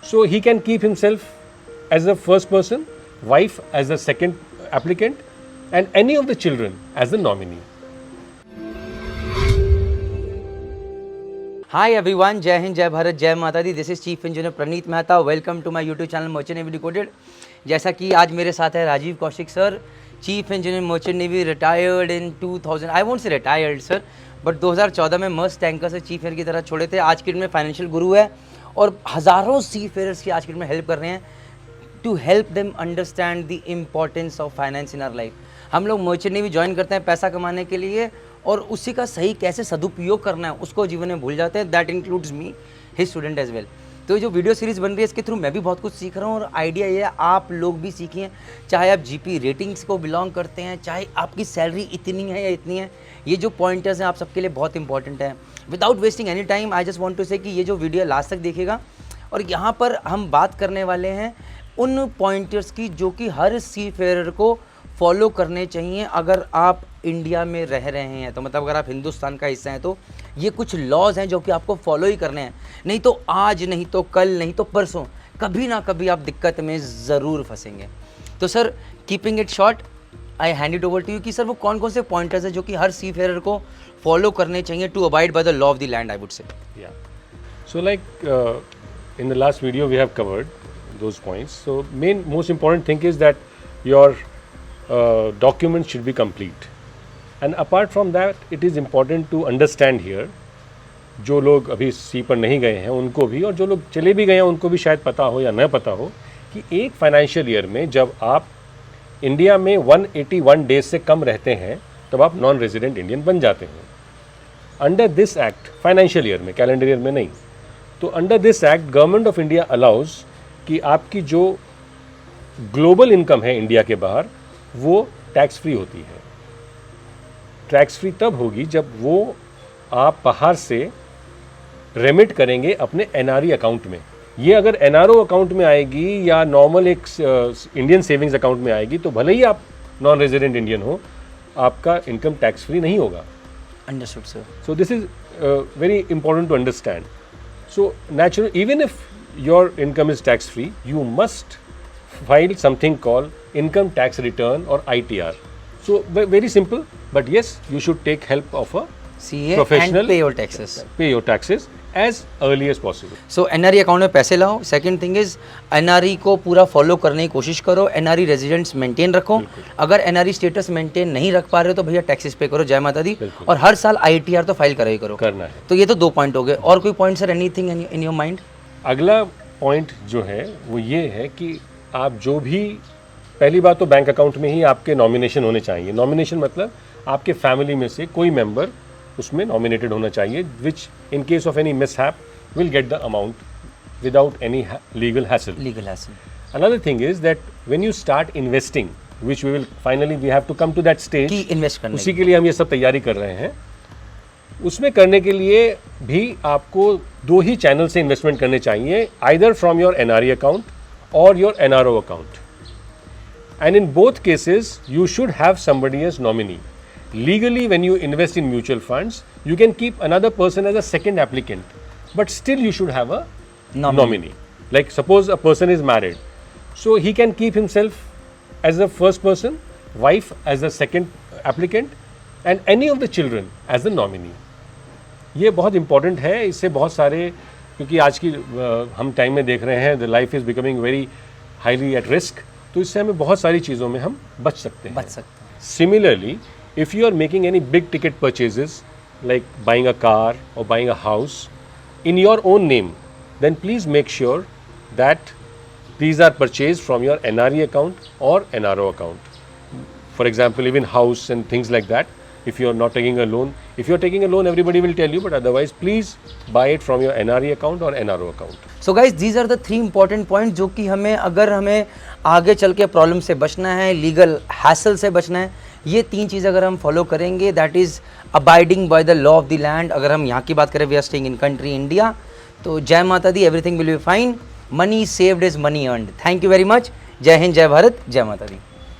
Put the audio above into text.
So he can keep himself as the first person, wife as the second applicant, and any of the children as the nominee. Hi everyone, Jai Hind, Jai Bharat, Jai Mata Di. This is Chief Engineer Praneet Mehta. Welcome to my YouTube channel Merchant Navy Decoded. जैसा कि आज मेरे साथ है Rajiv Kaushik sir, chief engineer merchant navy, retired in 2000, I won't say retired sir, but 2014 में Maersk tanker से chief engineer की तरह छोड़े थे। आज की डेट में फाइनेंशियल गुरु है और हज़ारों सी फेयर्स की आज की डेट में हेल्प कर रहे हैं to help them understand the importance of finance in our life. हम लोग मर्चेंट नेवी ज्वाइन करते हैं पैसा कमाने के लिए और उसी का सही कैसे सदुपयोग करना है उसको जीवन में भूल जाते हैं। That includes me, his student as well. तो जो वीडियो सीरीज़ बन रही है इसके थ्रू मैं भी बहुत कुछ सीख रहा हूँ और आइडिया ये है आप लोग भी सीखिए, चाहे आप जीपी रेटिंग्स को बिलोंग करते हैं, चाहे आपकी सैलरी इतनी है या इतनी है। ये जो पॉइंटर्स हैं आप सबके लिए बहुत इंपॉर्टेंट है। Without wasting any time I just want to say कि ये जो वीडियो लास्ट तक देखिएगा और यहाँ पर हम बात करने वाले हैं उन पॉइंटर्स की जो कि हर सी फेयरर को फॉलो करने चाहिए अगर आप इंडिया में रह रहे हैं। तो मतलब अगर आप हिंदुस्तान का हिस्सा हैं तो ये कुछ लॉज हैं जो कि आपको फॉलो ही करने हैं, नहीं तो आज, नहीं तो कल, नहीं तो परसों, कभी ना कभी आप दिक्कत में ज़रूर फंसेंगे। तो sir, keeping it short, I hand it over to you कि सर वो कौन कौन से पॉइंटर्स हैं जो कि हर सी फेयरर को फॉलो करने चाहिए to abide by the law of the land, I would say. So like in the last video we have covered those points. So most important thing is that your documents should be complete. And apart from that, it is important to understand here, जो लोग अभी सी पर नहीं गए हैं उनको भी, और जो लोग चले भी गए हैं उनको भी शायद पता हो या न पता हो कि एक फाइनेंशियल ईयर में जब आप इंडिया में 181 डेज से कम रहते हैं तब आप नॉन रेजिडेंट इंडियन बन जाते हैं। Under this act, financial year में, कैलेंडर ईयर में नहीं, तो under this act government of India allows कि आपकी जो ग्लोबल इनकम है इंडिया के बाहर वो टैक्स फ्री होती है। टैक्स फ्री तब होगी जब वो आप बाहर से रेमिट करेंगे अपने एनआरई अकाउंट में। ये अगर एनआरओ अकाउंट में आएगी या नॉर्मल एक इंडियन सेविंग्स अकाउंट में आएगी तो भले ही आप नॉन रेजिडेंट इंडियन हो, आपका इनकम टैक्स फ्री नहीं होगा। Understood sir. So this is very important to understand. So naturally, even if your income is tax free, you must file something called income tax return or ITR. So very simple, but yes, you should take help of a CA professional and pay your taxes. Pay your taxes as early as possible. So NRE account में पैसे लाओ। Second thing is NRE को पूरा follow करने की कोशिश करो। NRE residents maintain रखो। अगर NRE स्टेटस मेंटेन नहीं रख पा रहे हो तो भैया टैक्सेस पे करो, जय माता दी। और हर साल ITR तो फाइल करा ही करो, करना है। तो ये तो 2 पॉइंट हो गए। और कोई point sir, anything in your mind? अगला पॉइंट जो है वो ये है कि आप जो भी, पहली बात तो बैंक अकाउंट में ही आपके नॉमिनेशन होने चाहिए। नॉमिनेशन मतलब आपके फैमिली में से कोई मेंबर उसमें नॉमिनेटेड होना चाहिए, which in case of any mishap will get the amount without any legal hassle. Another thing is that when you start investing, which we will finally we have to come to that stage, invest करने, उसी के लिए हम ये सब तैयारी कर रहे हैं। उसमें करने के लिए भी आपको 2 ही चैनल से इन्वेस्टमेंट करने चाहिए, either from your NRE account और your NRO account. And in both cases, you should have somebody as nominee. Legally, when you invest in mutual funds, you can keep another person as a second applicant, but still you should have a nominee. Like suppose a person is married, so he can keep himself as the first person, wife as the second applicant, and any of the children as the nominee. ये बहुत important है। इससे बहुत सारे, क्योंकि आज की हम टाइम में देख रहे हैं, the life is becoming very highly at risk, तो इससे हमें बहुत सारी चीज़ों में हम बच सकते हैं। Similarly, if you are making any big ticket purchases like buying a car और buying a house in your own name, then please make sure that these are purchase from your NRE account और NRO account. For example, even house and things like that, if you are not taking a loan. If you are taking a loan, everybody will tell you, but otherwise please buy it from your NRE account or NRO account. So guys, these are the 3 important points जो कि हमें, अगर हमें आगे चल के problem से बचना है, लीगल हैसल से बचना है, ये 3 चीज़ अगर हम फॉलो करेंगे, that is abiding by the law of the land. अगर हम यहाँ की बात करें, we are staying in country India, तो जय माता दी, everything will be fine. Money saved is money earned. Thank you very much. जय हिंद, जय भारत, जय माता दी।